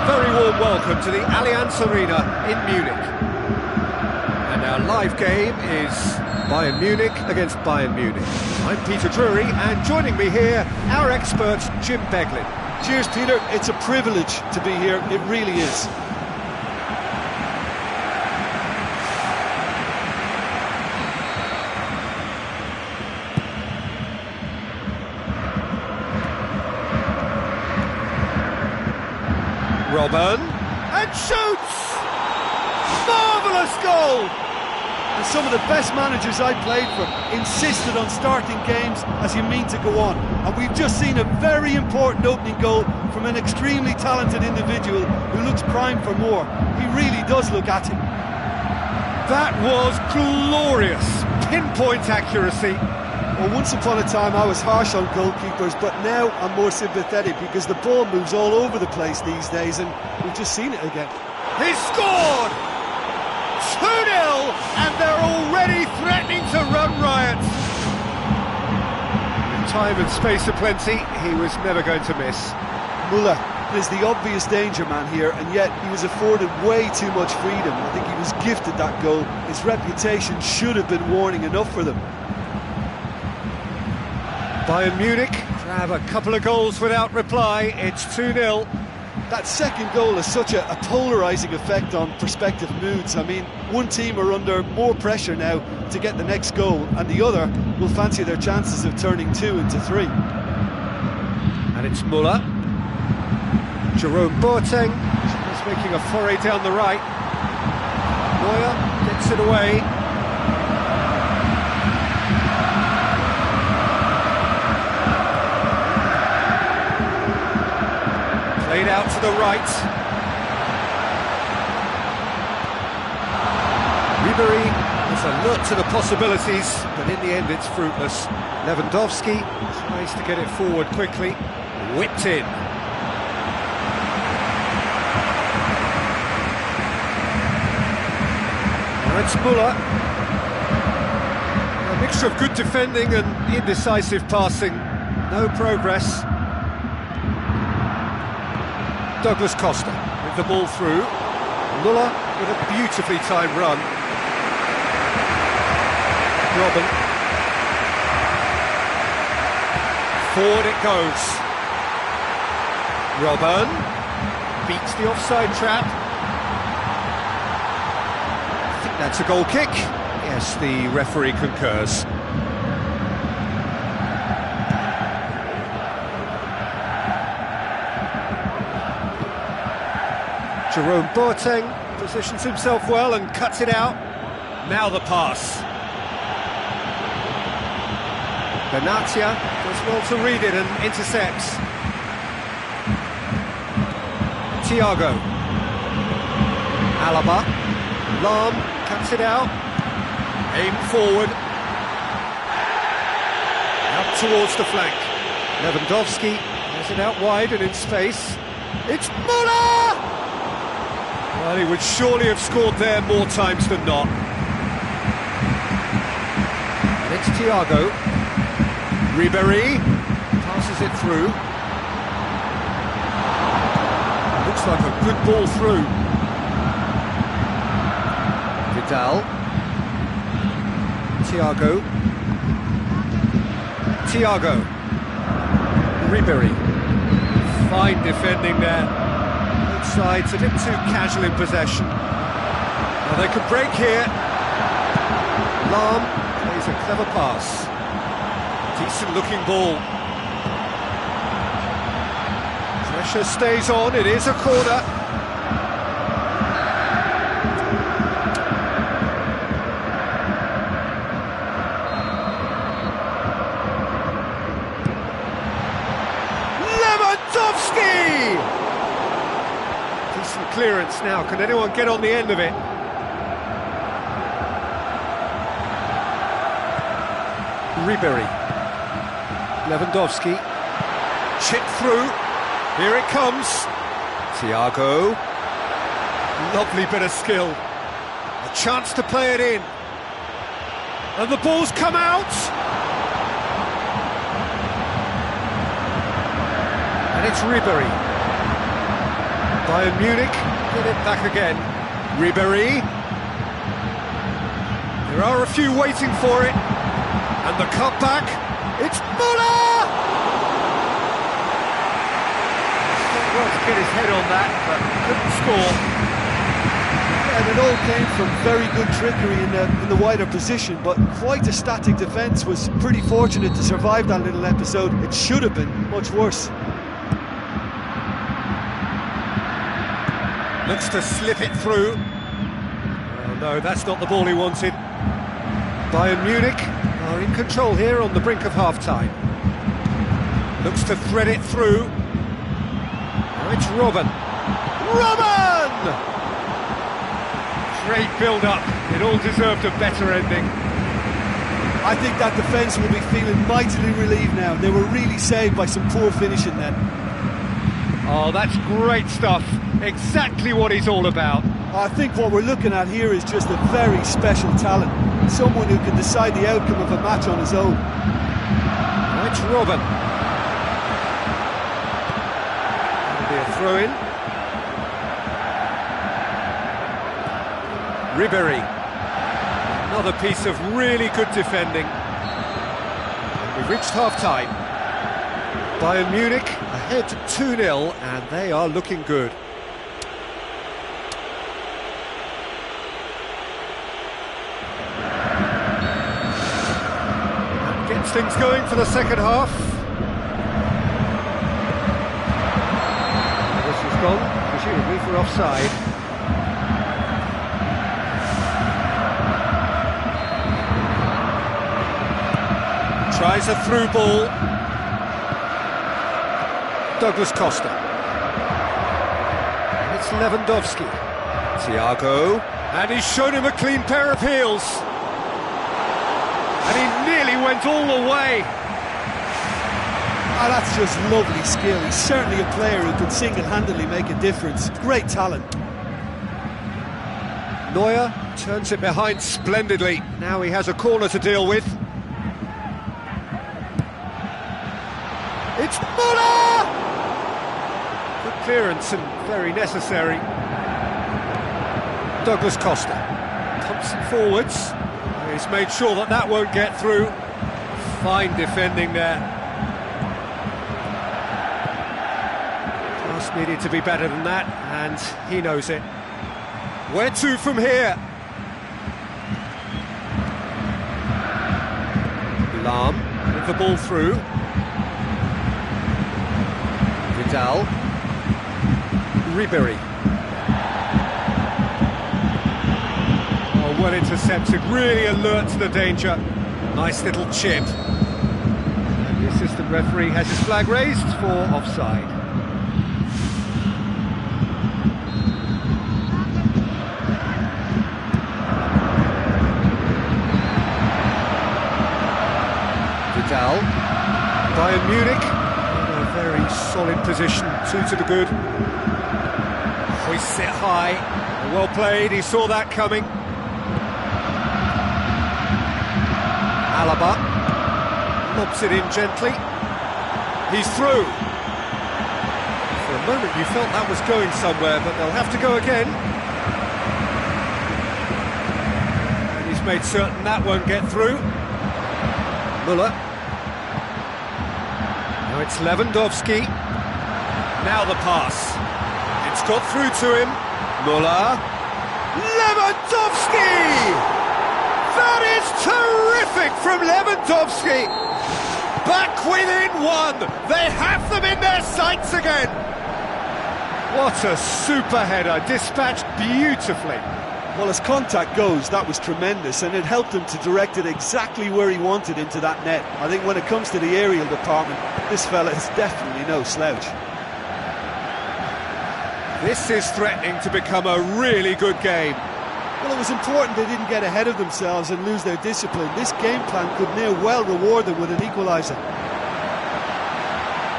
a very warm welcome to the Allianz Arena in Munich. And our live game is Bayern Munich against Bayern Munich. I'm Peter Drury, and joining me here, our expert Jim Beglin. Cheers, Peter. It's a privilege to be here. It really is. Robben, and shoots! Marvellous goal! And some of the best managers I played for insisted on starting games as you mean to go on. And we've just seen a very important opening goal from an extremely talented individual who looks primed for more. He really does look at it. That was glorious! Pinpoint accuracy. Well, once upon a time I was harsh on goalkeepers, but now I'm more sympathetic because the ball moves all over the place these days, and we've just seen it again. He scored! 2-0, and they're already threatening to run riot. In time and space aplenty, he was never going to miss. Müller is the obvious danger man here, and yet he was afforded way too much freedom. I think he was gifted that goal. His reputation should have been warning enough for them. Bayern Munich grab a couple of goals without reply. It's 2-0. That second goal has such a polarising effect on prospective moods. I mean, one team are under more pressure now to get the next goal, and the other will fancy their chances of turning 2 into 3. And it's Müller. Jerome Boateng is making a foray down the right. Neuer gets it away. Played out to the right. Ribery is alert to the possibilities, but in the end it's fruitless. Lewandowski tries to get it forward quickly. Whipped in. Now it's Müller. A mixture of good defending and indecisive passing. No progress. Douglas Costa with the ball through. Müller with a beautifully timed run. Robben. Forward it goes. Robben beats the offside trap. I think that's a goal kick. Yes, the referee concurs. Jerome Boateng positions himself well and cuts it out. Now the pass. Benatia does well to read it and intercepts. Thiago. Alaba. Lahm cuts it out. Aim forward. Up towards the flank. Lewandowski has it out wide and in space. It's Müller! Well, he would surely have scored there more times than not. And it's Thiago. Ribery passes it through. Looks like a good ball through. Vidal. Thiago. Ribery. Fine defending there. Sides a bit too casual in possession. Now they could break here. Lahm plays a clever pass. Decent looking ball. Pressure stays on, it is a corner. Lewandowski! Decent clearance now, can anyone get on the end of it? Ribery. Lewandowski. Chip through. Here it comes. Thiago. Lovely bit of skill. A chance to play it in. And the ball's come out. And it's Ribery. Bayern Munich get it back again. Ribery. There are a few waiting for it. And the cutback. It's Müller! Well, to get his head on that, but couldn't score. And it all came from very good trickery in the wider position, but quite a static defence. Was pretty fortunate to survive that little episode. It should have been much worse. Looks to slip it through. Oh no, that's not the ball he wanted. Bayern Munich are in control here on the brink of half-time. Looks to thread it through. Oh, it's Robben. Robben! Great build-up. It all deserved a better ending. I think that defence will be feeling mightily relieved now. They were really saved by some poor finishing then. Oh, that's great stuff. Exactly what he's all about. I think what we're looking at here is just a very special talent. Someone who can decide the outcome of a match on his own. Oh, it's Robben. That'll be a throw-in. Ribery. Another piece of really good defending. We've reached half-time. Bayern Munich ahead 2-0, and they are looking good. That gets things going for the second half. This has gone, presumably for offside. Tries a through ball. Douglas Costa. It's Lewandowski. Thiago. And he's shown him a clean pair of heels. And he nearly went all the way. Oh, that's just lovely skill. He's certainly a player who can single-handedly make a difference. Great talent. Neuer turns it behind splendidly. Now he has a corner to deal with. It's Müller! Good clearance and very necessary. Douglas Costa pumps it forwards. He's made sure that that won't get through. Fine defending there. Pass needed to be better than that, and he knows it. Where to from here? Lahm with the ball through. Vidal. Ribery. Oh, well intercepted, really alert to the danger. Nice little chip. And the assistant referee has his flag raised for offside. Vidal. Bayern Munich. Very solid position, 2 to the good. Hoists it high, well played, he saw that coming. Alaba lobs it in gently. He's through. For a moment you felt that was going somewhere, but they'll have to go again. And he's made certain that won't get through. Müller. Now it's Lewandowski. Now the pass. It's got through to him. Müller. Lewandowski! That is terrific from Lewandowski! Back within one! They have them in their sights again! What a super header, dispatched beautifully. Well, as contact goes, that was tremendous, and it helped him to direct it exactly where he wanted into that net. I think when it comes to the aerial department, this fella is definitely no slouch. This is threatening to become a really good game. Well, it was important they didn't get ahead of themselves and lose their discipline. This game plan could near well reward them with an equaliser.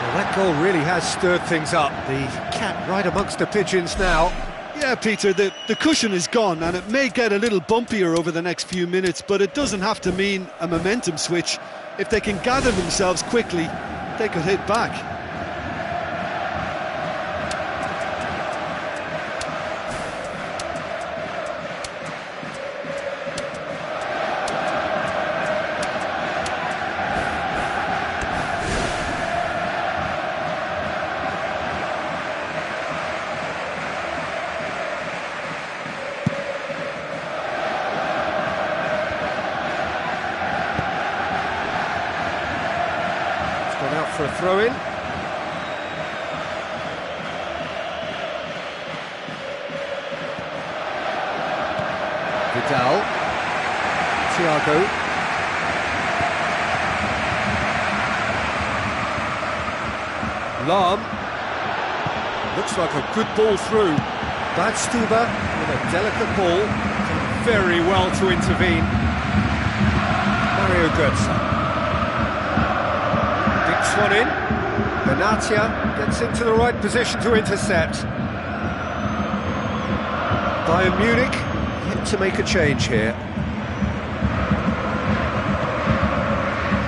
Well, that goal really has stirred things up. The cat right amongst the pigeons now. Yeah, Peter, the cushion is gone, and it may get a little bumpier over the next few minutes, but it doesn't have to mean a momentum switch. If they can gather themselves quickly, they could hit back. for a throw-in. Vidal. Thiago. Lahm. Looks like a good ball through. Badstuber with a delicate ball. Did very well to intervene. Mario Götze. Digs one in. Benatia gets into the right position to intercept. Bayern Munich yet to make a change here.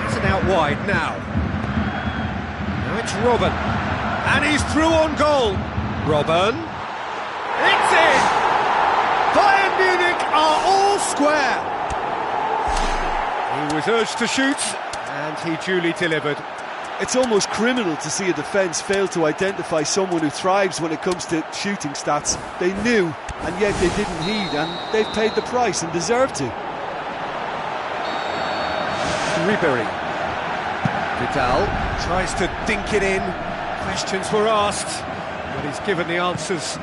It's an out wide now. Now it's Robben. And he's through on goal. Robben. It's in! Bayern Munich are all square. He was urged to shoot, and he duly delivered. It's almost criminal to see a defence fail to identify someone who thrives when it comes to shooting stats. They knew, and yet they didn't heed, and they've paid the price and deserve to. Ribery. Vidal tries to dink it in. Questions were asked, but he's given the answers.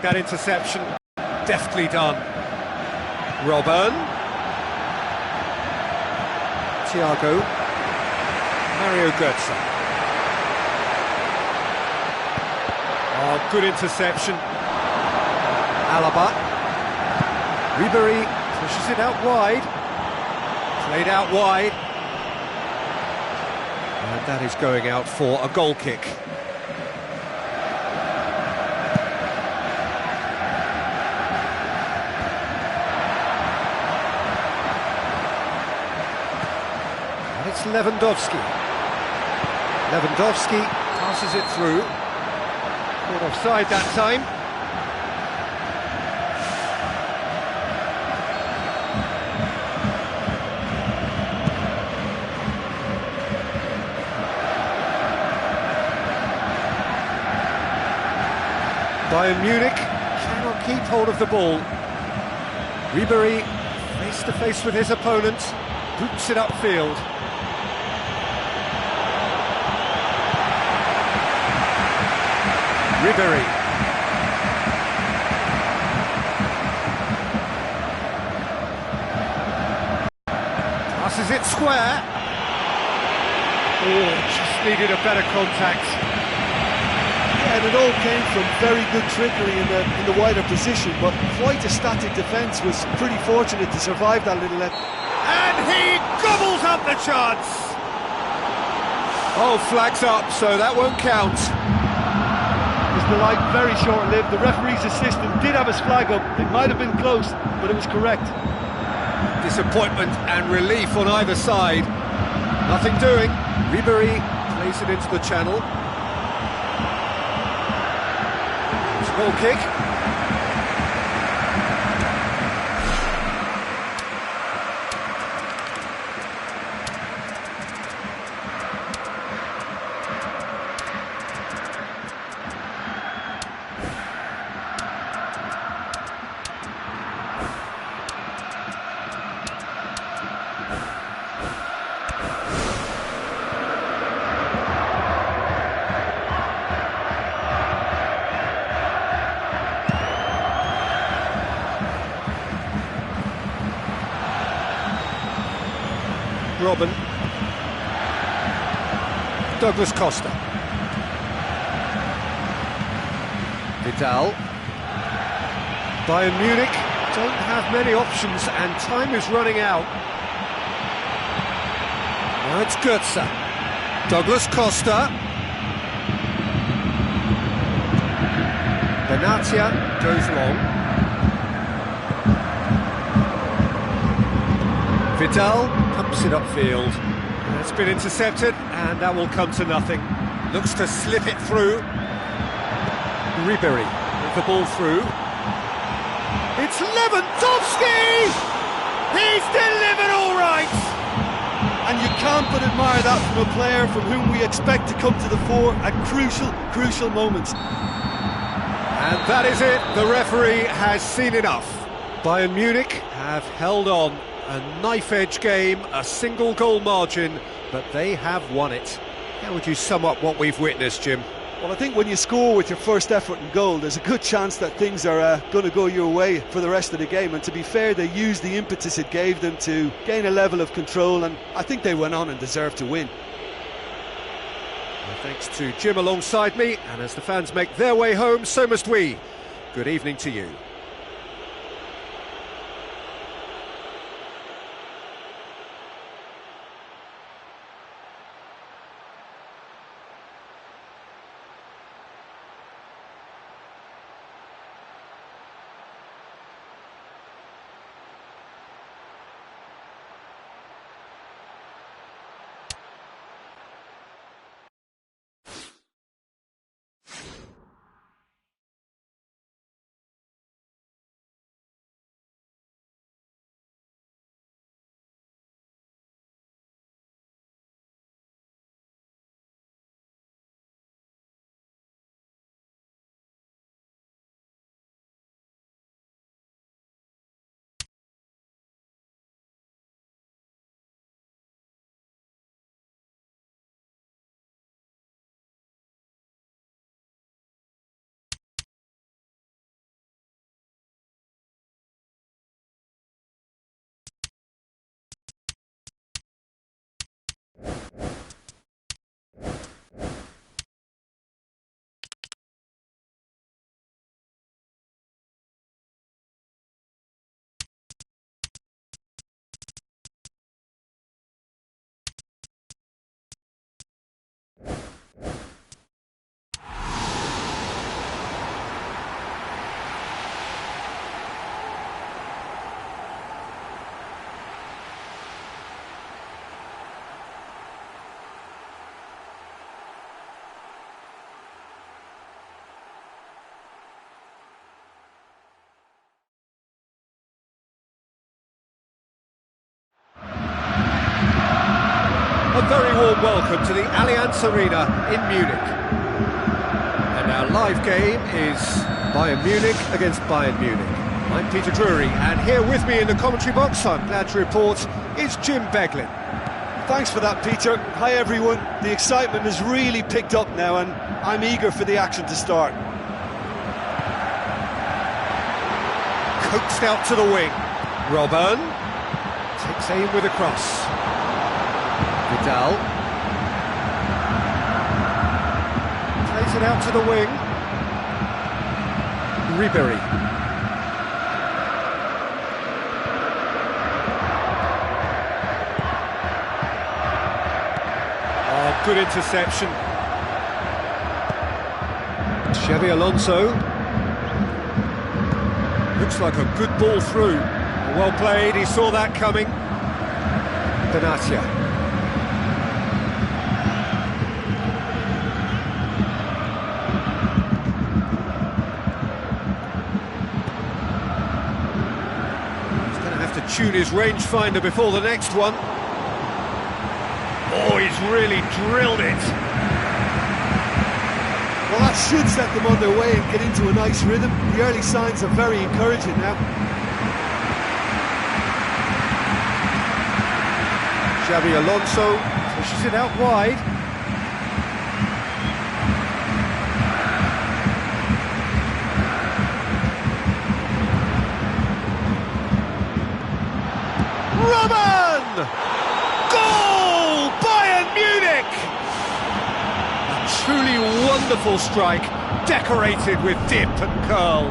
That interception, deftly done. Robben. Thiago. Mario Götze. Oh, good interception. Alaba. Ribery pushes it out wide. Played out wide. And that is going out for a goal kick. And it's Lewandowski. Lewandowski passes it through. Caught offside that time. Bayern Munich cannot keep hold of the ball. Ribery, face to face with his opponent, boots it upfield. Ribery. Passes it square. Oh, just needed a better contact. And it all came from very good trickery in the wider position, but quite a static defence. Was pretty fortunate to survive that little let. And he gobbles up the chance! Oh, flags up, so that won't count. Was the light very short-lived? The referee's assistant did have his flag up. It might have been close, but it was correct. Disappointment and relief on either side. Nothing doing. Ribery plays it into the channel. Goal kick. Robben. Douglas Costa. Vidal. Bayern Munich don't have many options and time is running out. Now it's Götze. Douglas Costa. Benatia goes long. Vidal pumps it upfield. It's been intercepted, and that will come to nothing. Looks to slip it through. Ribery with the ball through. It's Lewandowski! He's delivered all right! And you can't but admire that from a player from whom we expect to come to the fore at crucial moments. And that is it. The referee has seen enough. Bayern Munich have held on. A knife-edge game, a single goal margin, but they have won it. How would you sum up what we've witnessed, Jim? Well, I think when you score with your first effort and goal, there's a good chance that things are going to go your way for the rest of the game. And to be fair, they used the impetus it gave them to gain a level of control, and I think they went on and deserved to win. Well, thanks to Jim alongside me, and as the fans make their way home, so must we. Good evening to you. A very warm welcome to the Allianz Arena in Munich. And our live game is Bayern Munich against Bayern Munich. I'm Peter Drury, and here with me in the commentary box, I'm glad to report, is Jim Beglin. Thanks for that, Peter. Hi everyone. The excitement has really picked up now, and I'm eager for the action to start. Coaxed out to the wing. Robben takes aim with a cross. Vidal plays it out to the wing. Ribery. Oh, good interception. Xabi Alonso. Looks like a good ball through. Well played, he saw that coming. Benatia. Tune his rangefinder before the next one. Oh, he's really drilled it. Well, that should set them on their way and get into a nice rhythm. The early signs are very encouraging now. Xabi Alonso pushes it out wide. Robben! Goal! Bayern Munich! A truly wonderful strike, decorated with dip and curl.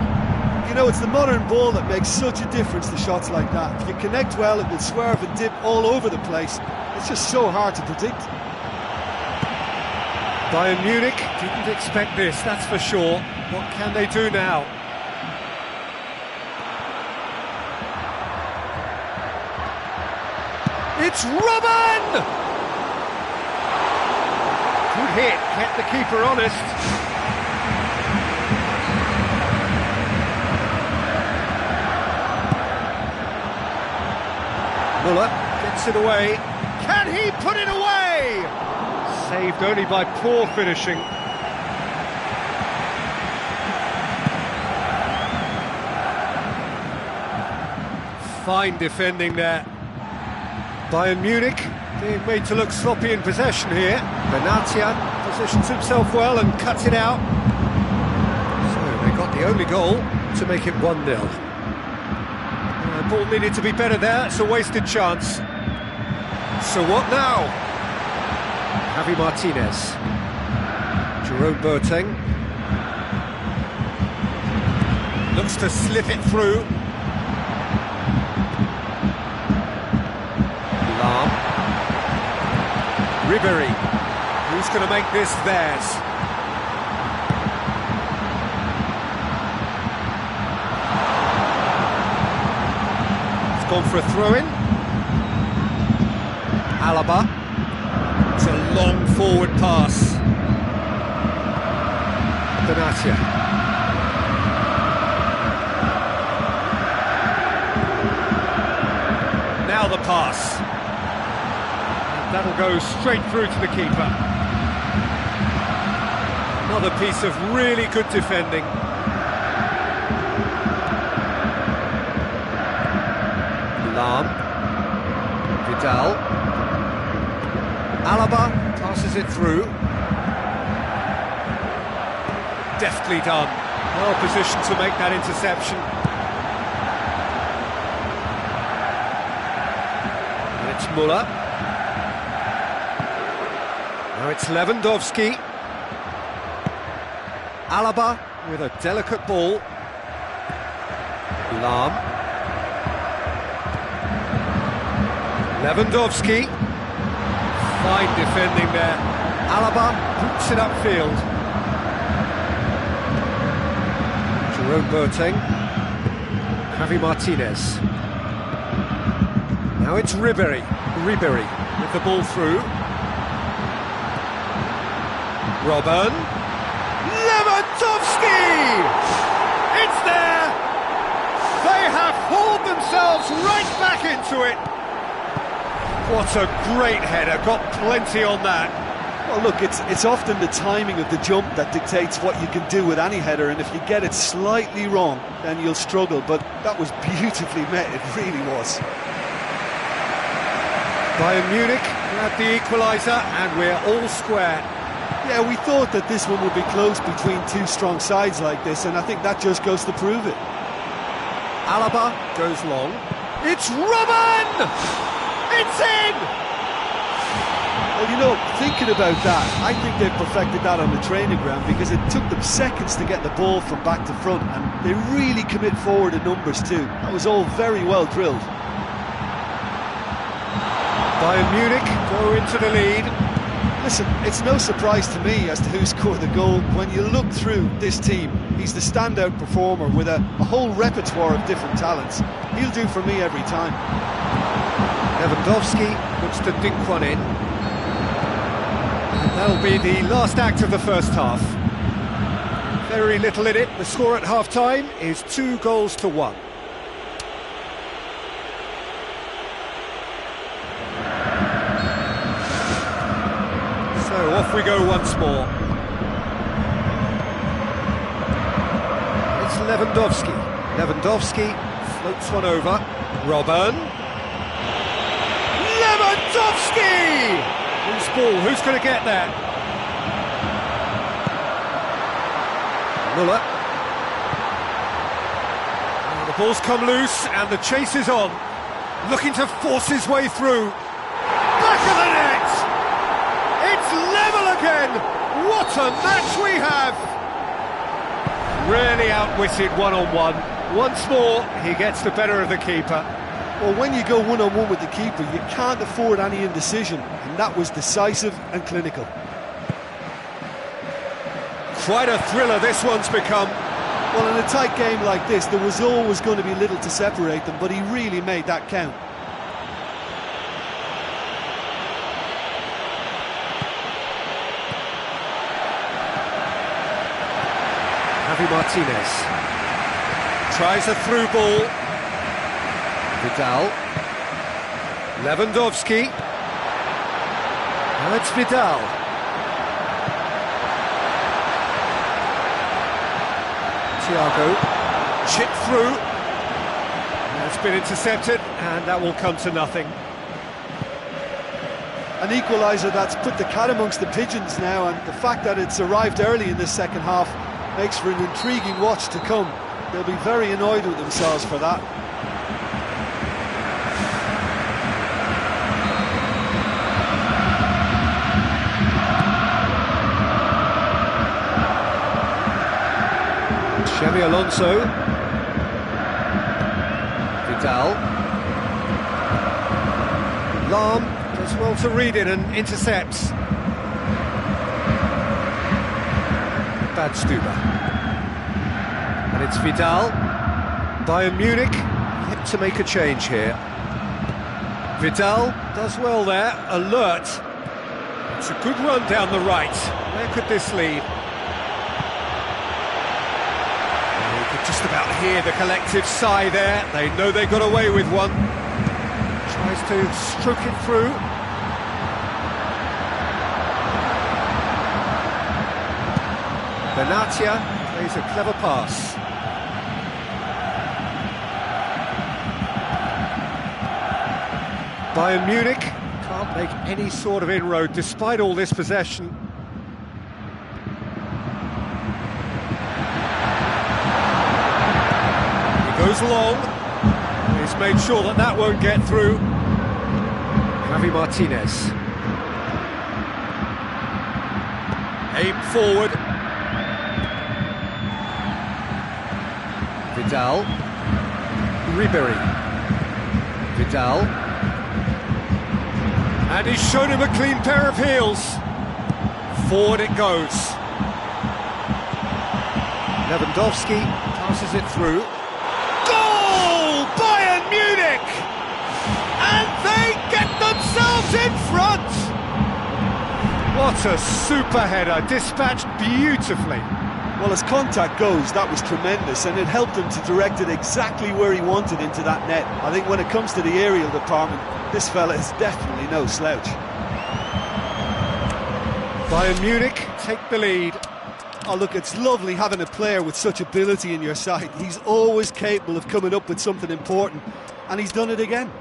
You know, it's the modern ball that makes such a difference to shots like that. If you connect well, it will swerve and dip all over the place. It's just so hard to predict. Bayern Munich didn't expect this, that's for sure. What can they do now? It's Robben! Good hit, kept the keeper honest. Muller gets it away. Can he put it away? Saved only by poor finishing. Fine defending there. Bayern Munich Being made to look sloppy in possession here. Benatia positions himself well and cuts it out. So they got the only goal to make it 1-0. The ball needed to be better there, it's a wasted chance. So what now? Javi Martinez. Jerome Boateng. Looks to slip it through. Lam. Ribéry. Who's going to make this theirs? It's gone for a throw-in. Alaba. It's a long forward pass. Benatia. Now the pass. And that'll go straight through to the keeper. Another piece of really good defending. Lam. Vidal. Alaba passes it through. Deftly done. Well positioned to make that interception. And it's Müller. Now it's Lewandowski. Alaba with a delicate ball. Lam. Lewandowski. Fine defending there. Alaba boots it upfield. Jerome Boateng. Javi Martinez. Now it's Ribéry. Ribéry with the ball through. Robben. Lewandowski! It's there! They have hauled themselves right back into it. What a great header, got plenty on that. Well, look, it's often the timing of the jump that dictates what you can do with any header, and if you get it slightly wrong, then you'll struggle, but that was beautifully met, it really was. Bayern Munich had the equaliser, and we're all square. Yeah, we thought that this one would be close between two strong sides like this, and I think that just goes to prove it. Alaba goes long. It's Robben! It's in! Well, you know, thinking about that, I think they've perfected that on the training ground because it took them seconds to get the ball from back to front, and they really commit forward in numbers too. That was all very well drilled. Bayern Munich go into the lead. Listen, it's no surprise to me as to who scored the goal. When you look through this team, he's the standout performer with a whole repertoire of different talents. He'll do for me every time. Lewandowski looks to dink one in. And that'll be the last act of the first half. Very little in it. The score at half-time is 2-1. So off we go once more. It's Lewandowski. Lewandowski floats one over. Robben. Lewandowski! Loose ball, who's going to get that? Müller. The ball's come loose and the chase is on. Looking to force his way through. Back of the net! It's level again! What a match we have! Really outwitted one-on-one. Once more, he gets the better of the keeper. Well, when you go one-on-one with the keeper, you can't afford any indecision, and that was decisive and clinical. Quite a thriller this one's become. Well, in a tight game like this, there was always going to be little to separate them, but he really made that count. Javi Martinez tries a through ball. Vidal. Lewandowski. Now it's Vidal. Thiago. Chip through. It's been intercepted, and that will come to nothing. an equaliser that's put the cat amongst the pigeons now, and the fact that it's arrived early in this second half makes for an intriguing watch to come. They'll be very annoyed with themselves for that. Xabi Alonso. Vidal. Lahm does well to read it and intercepts. Bad Stuber. And it's Vidal. Bayern Munich yet to make a change here. Vidal does well there, alert. It's a good run down the right. Where could this lead? You could just about hear the collective sigh there. They know they got away with one. Tries to stroke it through. Benatia plays a clever pass. Bayern Munich can't make any sort of inroad despite all this possession. He goes long. He's made sure that that won't get through. Javi Martinez. Aim forward. Vidal. Ribery. Vidal. And he's shown him a clean pair of heels. Forward it goes. Lewandowski passes it through. Goal! Bayern Munich! And they get themselves in front! What a super header, dispatched beautifully. Well, as contact goes, that was tremendous, and it helped him to direct it exactly where he wanted into that net. I think when it comes to the aerial department, this fella is definitely no slouch. Bayern Munich take the lead. Oh, look, it's lovely having a player with such ability in your side. He's always capable of coming up with something important, and he's done it again.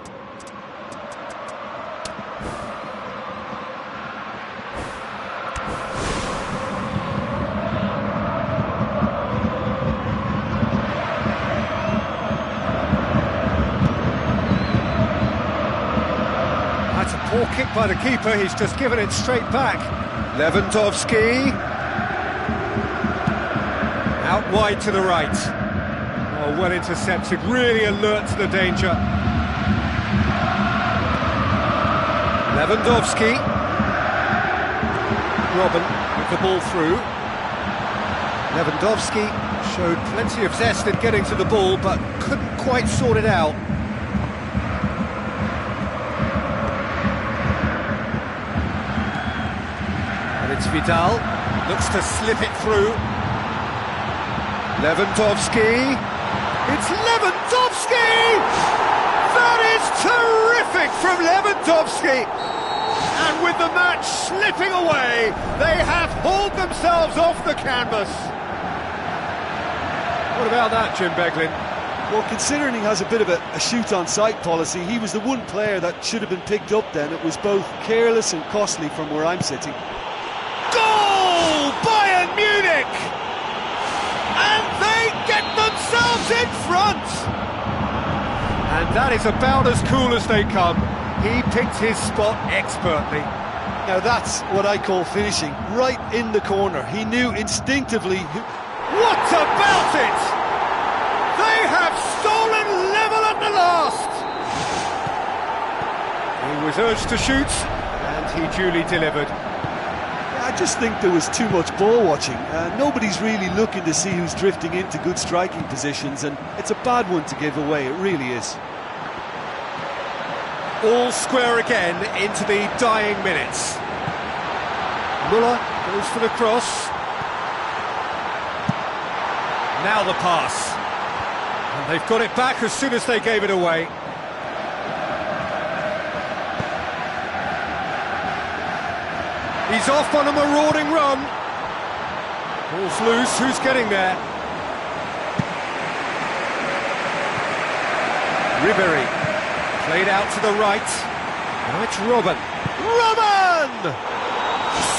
Poor kick by the keeper, he's just given it straight back. Lewandowski. Out wide to the right. Oh, well intercepted, really alert to the danger. Lewandowski. Robben with the ball through. Lewandowski showed plenty of zest in getting to the ball, but couldn't quite sort it out. It's Vidal, looks to slip it through. Lewandowski, it's Lewandowski! That is terrific from Lewandowski! And with the match slipping away, they have hauled themselves off the canvas. What about that, Jim Beglin? Well, considering he has a bit of a shoot-on-sight policy, he was the one player that should have been picked up then. It was both careless and costly from where I'm sitting. Goal! Bayern Munich! And they get themselves in front! And that is about as cool as they come. He picked his spot expertly. Now that's what I call finishing, right in the corner. He knew instinctively who... What about it? They have stolen level at the last! He was urged to shoot, and he duly delivered. I just think there was too much ball watching. Nobody's really looking to see who's drifting into good striking positions, and it's a bad one to give away, it really is. All square again into the dying minutes. Müller goes for the cross. Now the pass. And they've got it back as soon as they gave it away. He's off on a marauding run. Ball's loose, who's getting there? Ribery, played out to the right. Now it's Robben. Roman!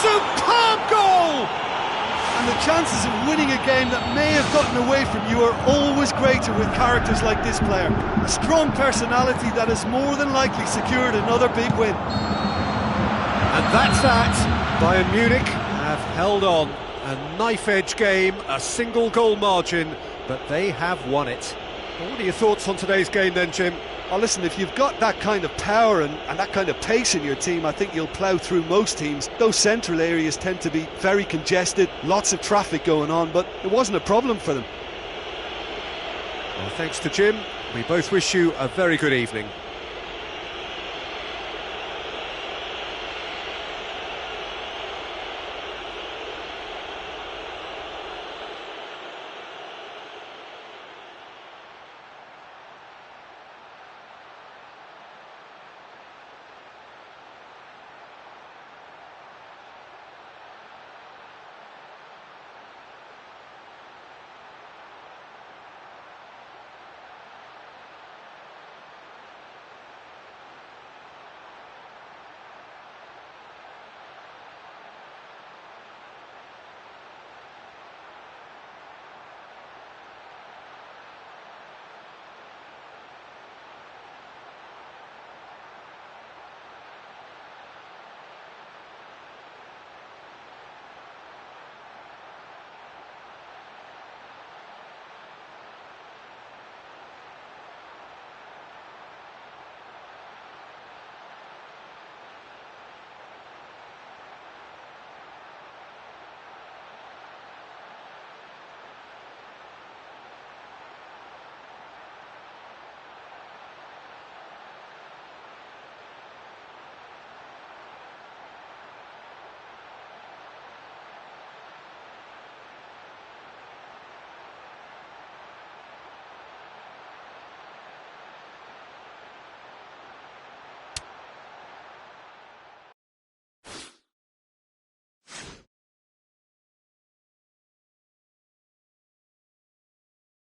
Superb goal! And the chances of winning a game that may have gotten away from you are always greater with characters like this player. A strong personality that has more than likely secured another big win. And that's that. Bayern Munich have held on. A knife-edge game, a single goal margin, but they have won it. Well, what are your thoughts on today's game then, Jim? Oh, listen, if you've got that kind of power and that kind of pace in your team, I think you'll plough through most teams. Those central areas tend to be very congested, lots of traffic going on, but it wasn't a problem for them. Well, thanks to Jim. We both wish you a very good evening.